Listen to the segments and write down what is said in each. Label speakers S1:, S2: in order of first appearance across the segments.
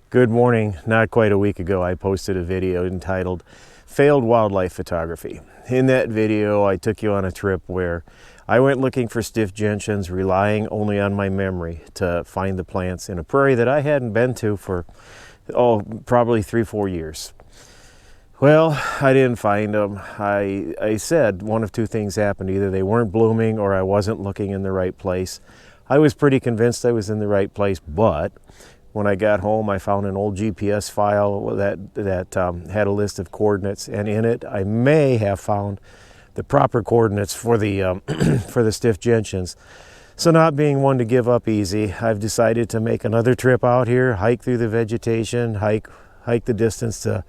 S1: Good morning. Not quite a week ago, I posted a video entitled Failed Wildlife Photography. In that video, I took you on a trip where I went looking for stiff gentians, relying only on my memory to find the plants in a prairie that I hadn't been to for, probably 3-4 years. Well, I didn't find them. I said one of two things happened. Either they weren't blooming or I wasn't looking in the right place. I was pretty convinced I was in the right place, but when I got home, I found an old GPS file that had a list of coordinates, and in it, I may have found the proper coordinates for the for the stiff gentians. So, not being one to give up easy, I've decided to make another trip out here, hike through the vegetation, hike the distance to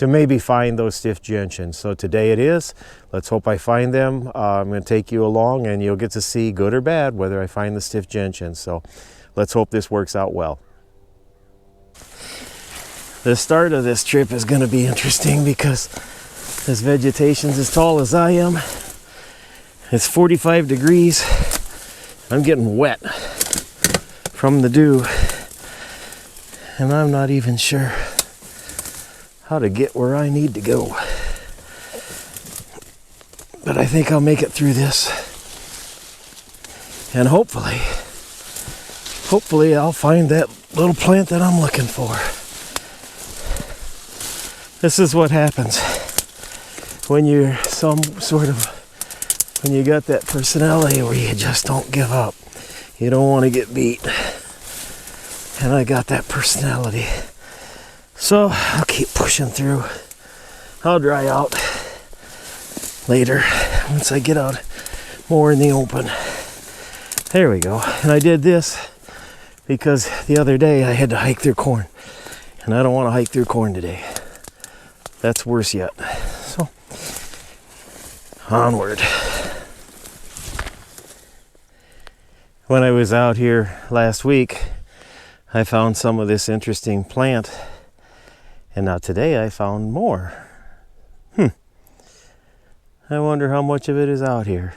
S1: maybe find those stiff gentians. So today it is. Let's hope I find them. I'm going to take you along, and you'll get to see, good or bad, whether I find the stiff gentians. So let's hope this works out well. The start of this trip is going to be interesting because this vegetation's as tall as I am. It's 45 degrees. I'm getting wet from the dew, and I'm not even sure how to get where I need to go. But I think I'll make it through this, and hopefully I'll find that little plant that I'm looking for. This is what happens when you're when you got that personality where you just don't give up. You don't want to get beat. And I got that personality. So I'll keep pushing through. I'll dry out later once I get out more in the open. There we go. And I did this because the other day I had to hike through corn. And I don't want to hike through corn today. That's worse yet. So, onward. When I was out here last week, I found some of this interesting plant. And now today I found more. I wonder how much of it is out here.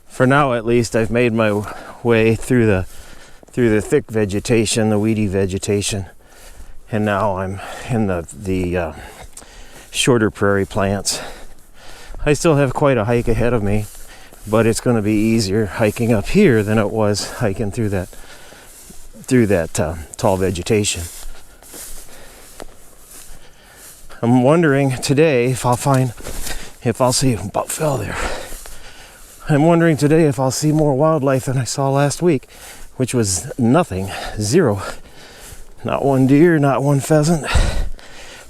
S1: For now, at least, I've made my way through the thick vegetation, the weedy vegetation. And now I'm in the shorter prairie plants. I still have quite a hike ahead of me, but it's going to be easier hiking up here than it was hiking through that tall vegetation. I'm wondering today if I'll see about fell there. I'm wondering today if I'll see more wildlife than I saw last week, which was nothing, zero. Not one deer, not one pheasant,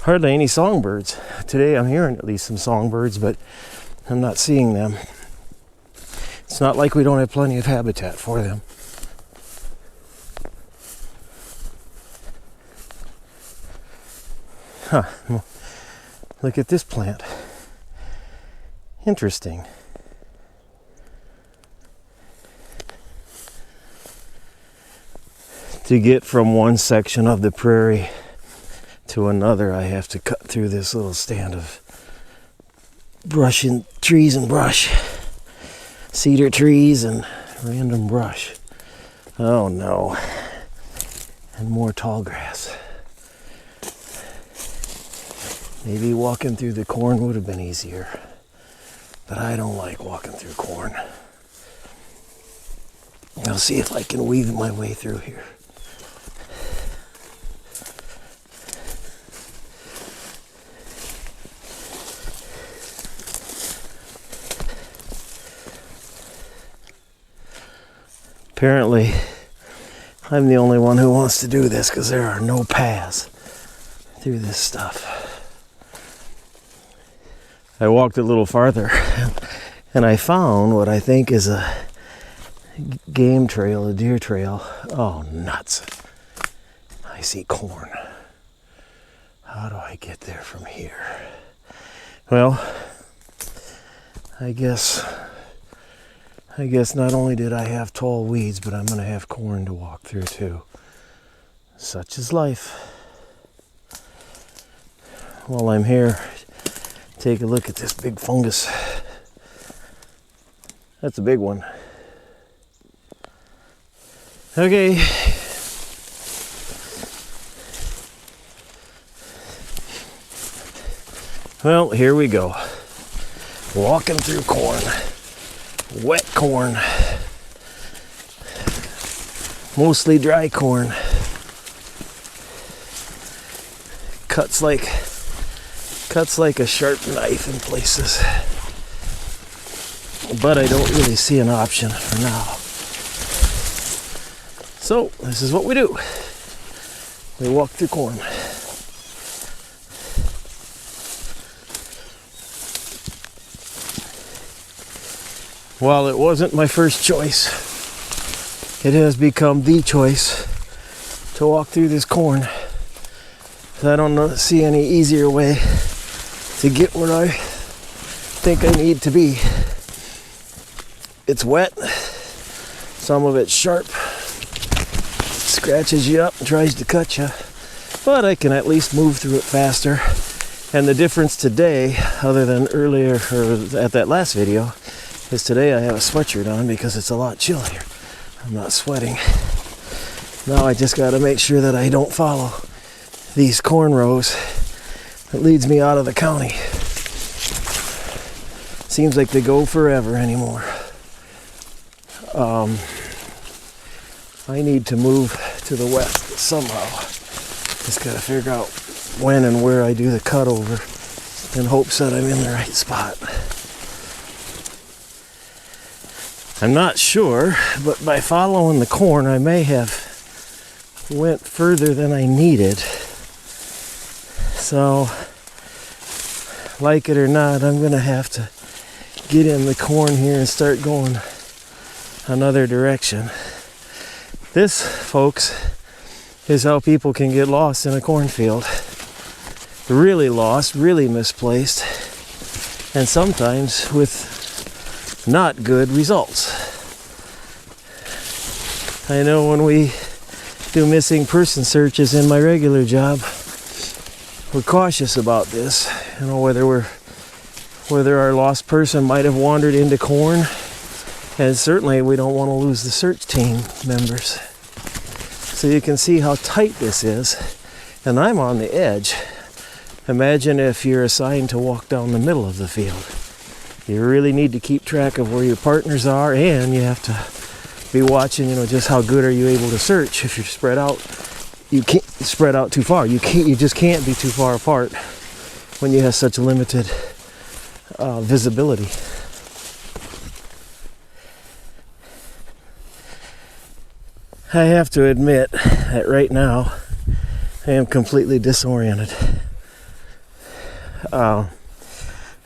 S1: hardly any songbirds. Today I'm hearing at least some songbirds, but I'm not seeing them. It's not like we don't have plenty of habitat for them. Well, look at this plant. Interesting. To get from one section of the prairie to another, I have to cut through this little stand of brush and trees and brush. Cedar trees and random brush. Oh no. And more tall grass. Maybe walking through the corn would have been easier. But I don't like walking through corn. I'll see if I can weave my way through here. Apparently, I'm the only one who wants to do this because there are no paths through this stuff. I walked a little farther and I found what I think is a game trail, a deer trail. Oh, nuts. I see corn. How do I get there from here? Well, I guess not only did I have tall weeds, but I'm going to have corn to walk through too. Such is life. While I'm here, take a look at this big fungus. That's a big one. Okay, Well, here we go. Walking through corn. Wet corn. Mostly dry corn. Cuts like a sharp knife in places. But I don't really see an option for now. So, this is what we do. We walk through corn. While it wasn't my first choice, it has become the choice to walk through this corn. I don't see any easier way to get where I think I need to be. It's wet, some of it's sharp, scratches you up and tries to cut you, but I can at least move through it faster. And the difference today, other than earlier or at that last video, is today I have a sweatshirt on because it's a lot chillier. I'm not sweating. Now I just got to make sure that I don't follow these corn rows that leads me out of the county. Seems like they go forever anymore. I need to move to the west somehow. Just got to figure out when and where I do the cutover in hopes that I'm in the right spot. I'm not sure, but by following the corn, I may have went further than I needed. So, like it or not, I'm going to have to get in the corn here and start going another direction. This, folks, is how people can get lost in a cornfield. Really lost, really misplaced, and sometimes with not good results. I know when we do missing person searches in my regular job, we're cautious about this. You know, whether our lost person might have wandered into corn, and certainly we don't want to lose the search team members. So you can see how tight this is, and I'm on the edge. Imagine if you're assigned to walk down the middle of the field. You really need to keep track of where your partners are, and you have to be watching, just how good are you able to search. If you're spread out, you can't spread out too far. You just can't be too far apart when you have such limited visibility. I have to admit that right now I am completely disoriented.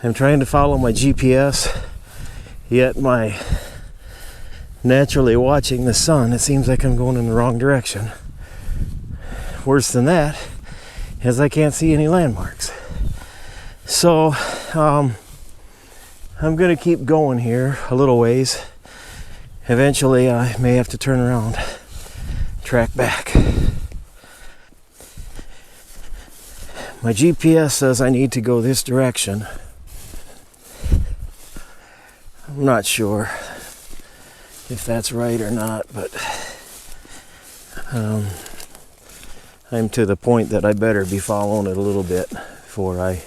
S1: I'm trying to follow my GPS, yet my naturally watching the sun, it seems like I'm going in the wrong direction. Worse than that is I can't see any landmarks. So I'm going to keep going here a little ways. Eventually I may have to turn around, track back. My GPS says I need to go this direction. I'm not sure if that's right or not, but I'm to the point that I better be following it a little bit before I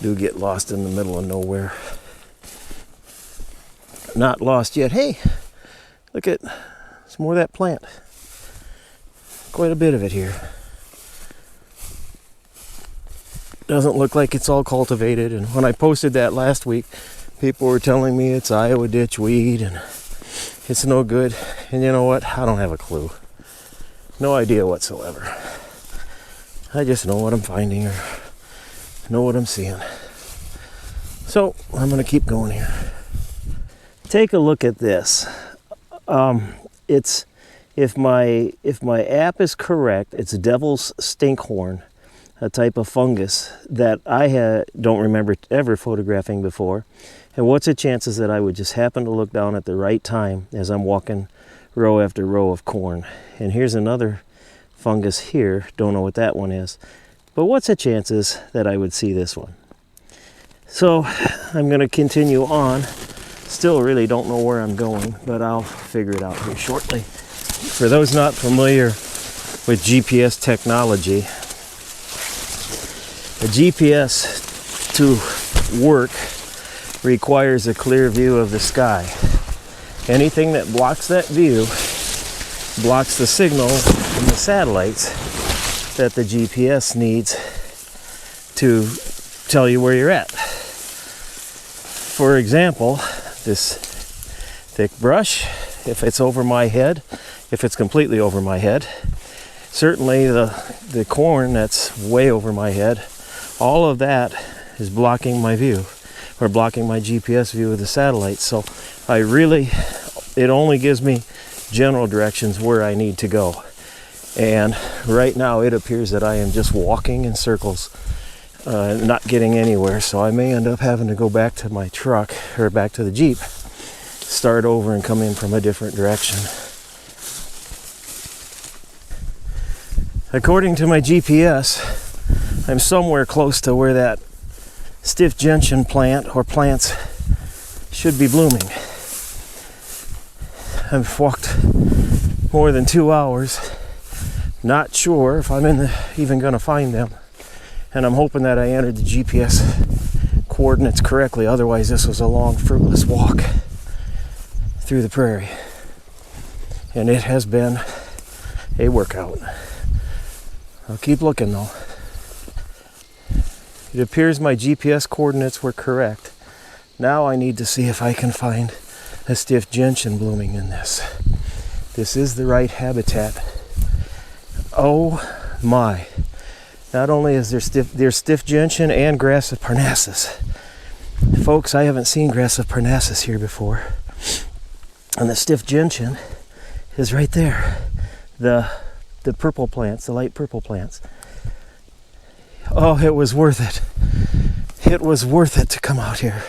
S1: do get lost in the middle of nowhere. Not lost yet. Hey, look at some more of that plant. Quite a bit of it here. Doesn't look like it's all cultivated, and when I posted that last week, people were telling me it's Iowa ditchweed and it's no good. And you know what? I don't have a clue. No idea whatsoever. I just know what I'm finding or know what I'm seeing. So I'm going to keep going here. Take a look at this. It's if my app is correct, it's devil's stinkhorn, a type of fungus that I don't remember ever photographing before. And what's the chances that I would just happen to look down at the right time as I'm walking row after row of corn? And here's another fungus here. Don't know what that one is. But what's the chances that I would see this one? So I'm going to continue on. Still really don't know where I'm going, but I'll figure it out here shortly. For those not familiar with GPS technology, the GPS to work requires a clear view of the sky. Anything that blocks that view blocks the signal from the satellites that the GPS needs to tell you where you're at. For example, this thick brush, if it's over my head, if it's completely over my head, certainly the corn that's way over my head, all of that is blocking my view, or blocking my GPS view of the satellite. So it only gives me general directions where I need to go. And right now it appears that I am just walking in circles, not getting anywhere. So I may end up having to go back to my truck, or back to the Jeep, start over and come in from a different direction. According to my GPS, I'm somewhere close to where that stiff gentian plant or plants should be blooming. I've walked more than 2 hours, not sure if I'm even going to find them, and I'm hoping that I entered the GPS coordinates correctly. Otherwise, this was a long, fruitless walk through the prairie, and it has been a workout. I'll keep looking though. It appears my GPS coordinates were correct. Now I need to see if I can find a stiff gentian blooming in this. This is the right habitat. Oh my. Not only is there's stiff gentian and grass of Parnassus. Folks, I haven't seen grass of Parnassus here before. And the stiff gentian is right there. The purple plants, the light purple plants. Oh, it was worth it. It was worth it to come out here.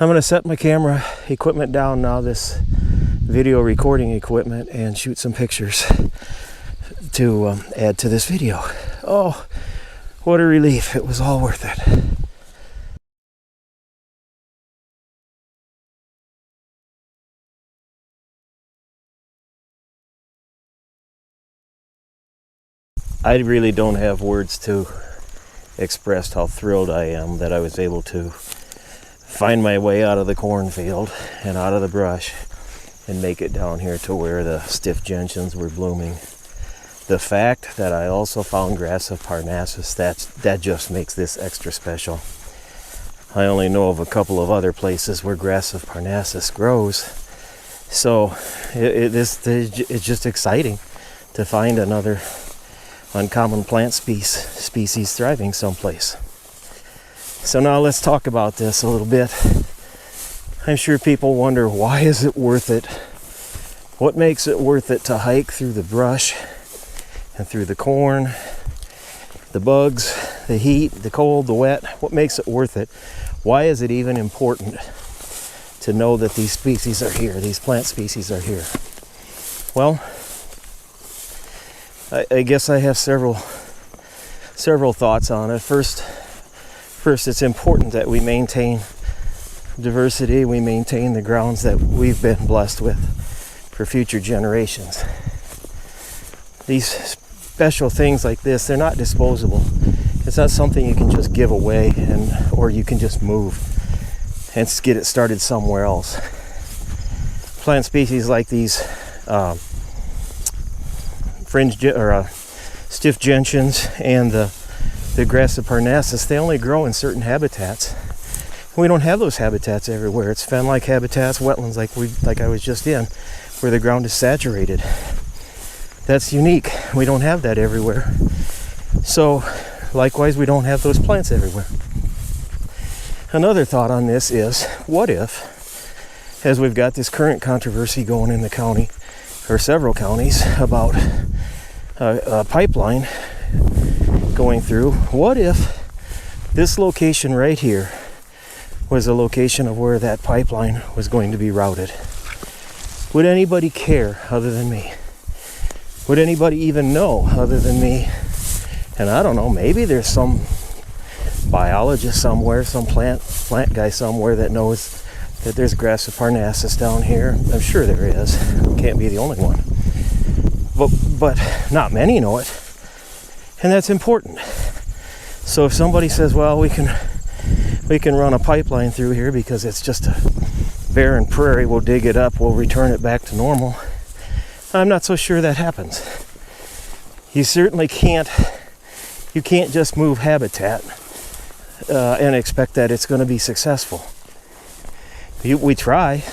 S1: I'm going to set my camera equipment down now, this video recording equipment, and shoot some pictures to add to this video. Oh, what a relief. It was all worth it. I really don't have words to express how thrilled I am that I was able to find my way out of the cornfield and out of the brush and make it down here to where the stiff gentians were blooming. The fact that I also found grass of Parnassus, that just makes this extra special. I only know of a couple of other places where grass of Parnassus grows, so it's just exciting to find another uncommon plant species thriving someplace. So now let's talk about this a little bit. I'm sure people wonder, why is it worth it? What makes it worth it to hike through the brush and through the corn, the bugs, the heat, the cold, the wet? What makes it worth it? Why is it even important to know that these species are here, these plant species are here? Well, I guess I have several thoughts on it. First, it's important that we maintain diversity, we maintain the grounds that we've been blessed with for future generations. These special things like this, they're not disposable. It's not something you can just give away or you can just move and get it started somewhere else. Plant species like these stiff gentians and the grass of Parnassus, they only grow in certain habitats. We don't have those habitats everywhere. It's fen-like habitats, wetlands like I was just in, where the ground is saturated. That's unique. We don't have that everywhere. So likewise, we don't have those plants everywhere. Another thought on this is, what if, as we've got this current controversy going in the county, or several counties, about a pipeline going through, what if this location right here was a location of where that pipeline was going to be routed? Would anybody care other than me? Would anybody even know other than me? And I don't know, maybe there's some biologist somewhere, some plant guy somewhere that knows that there's grass of Parnassus down here. I'm sure there is. Can't be the only one. But not many know it. And that's important. So if somebody says, well, we can we can run a pipeline through here because it's just a barren prairie. We'll dig it up, we'll return it back to normal. I'm not so sure that happens. You certainly can't, you can't just move habitat and expect that it's going to be successful. We try.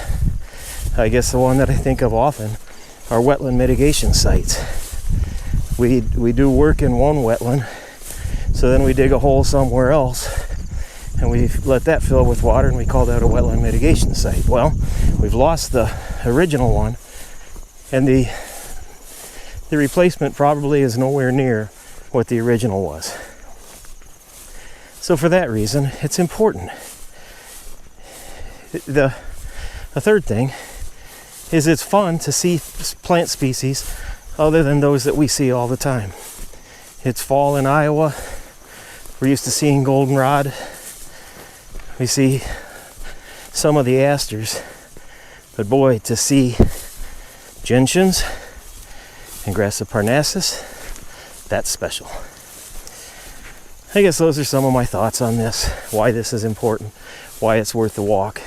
S1: I guess the one that I think of often are wetland mitigation sites. We do work in one wetland, so then we dig a hole somewhere else and we let that fill with water, and we call that a wetland mitigation site. Well, we've lost the original one, and the replacement probably is nowhere near what the original was. So for that reason, it's important. The third thing is it's fun to see plant species other than those that we see all the time. It's fall in Iowa. We're used to seeing goldenrod. We see some of the asters. But boy, to see gentians and grass of Parnassus, that's special. I guess those are some of my thoughts on this, why this is important, why it's worth the walk.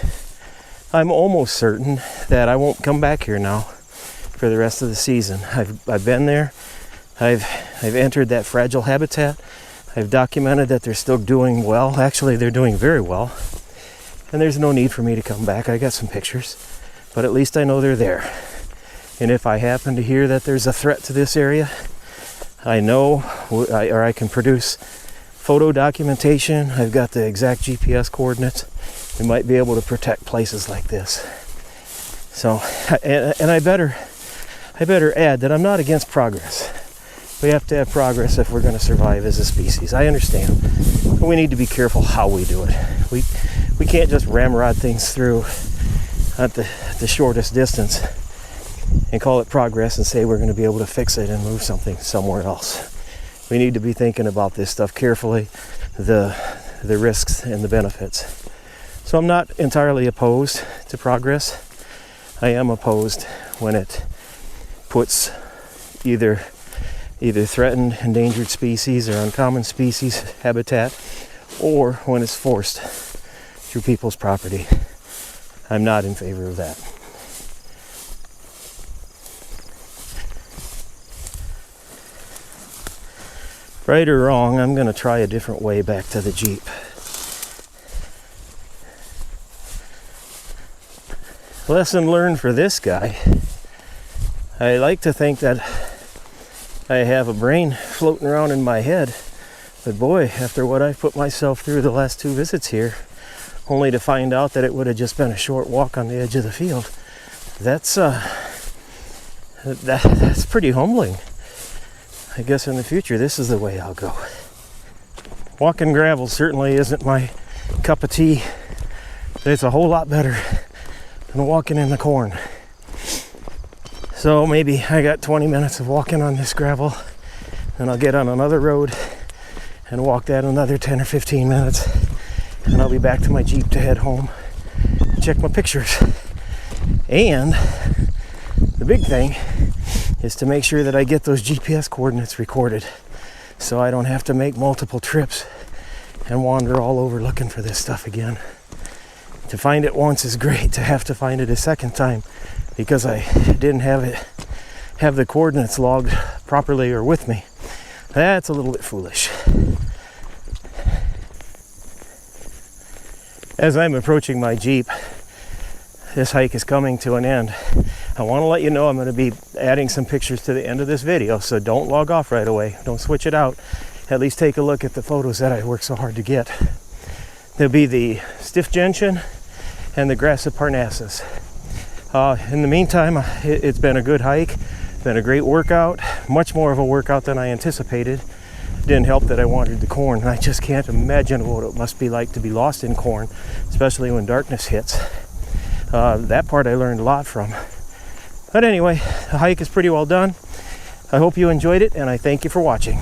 S1: I'm almost certain that I won't come back here now for the rest of the season. I've been there. I've entered that fragile habitat. I've documented that they're still doing well. Actually, they're doing very well. And there's no need for me to come back. I got some pictures, but at least I know they're there. And if I happen to hear that there's a threat to this area, I know, or I can produce photo documentation. I've got the exact GPS coordinates. We might be able to protect places like this. So, and I better add that I'm not against progress. We have to have progress if we're going to survive as a species. I understand, but we need to be careful how we do it. We can't just ramrod things through at the shortest distance and call it progress and say we're going to be able to fix it and move something somewhere else. We need to be thinking about this stuff carefully, the risks and the benefits. So I'm not entirely opposed to progress. I am opposed when it puts either threatened, endangered species or uncommon species habitat, or when it's forced through people's property. I'm not in favor of that. Right or wrong, I'm going to try a different way back to the Jeep. Lesson learned for this guy. I like to think that I have a brain floating around in my head, but boy, after what I've put myself through the last 2 visits here, only to find out that it would have just been a short walk on the edge of the field, that's pretty humbling. I guess in the future this is the way I'll go. Walking gravel certainly isn't my cup of tea, but it's a whole lot better than walking in the corn. So maybe I got 20 minutes of walking on this gravel, and I'll get on another road and walk that another 10 or 15 minutes, and I'll be back to my Jeep to head home and check my pictures. And the big thing is to make sure that I get those GPS coordinates recorded so I don't have to make multiple trips and wander all over looking for this stuff again. To find it once is great. To have to find it a second time because I didn't have the coordinates logged properly or with me, that's a little bit foolish. As I'm approaching my Jeep, this hike is coming to an end. I want to let you know I'm going to be adding some pictures to the end of this video, so don't log off right away. Don't switch it out. At least take a look at the photos that I worked so hard to get. There'll be the stiff gentian and the grass of Parnassus. In the meantime, it's been a good hike, been a great workout, much more of a workout than I anticipated. Didn't help that I wanted the corn, and I just can't imagine what it must be like to be lost in corn, especially when darkness hits. That part I learned a lot from. But anyway, the hike is pretty well done. I hope you enjoyed it, and I thank you for watching.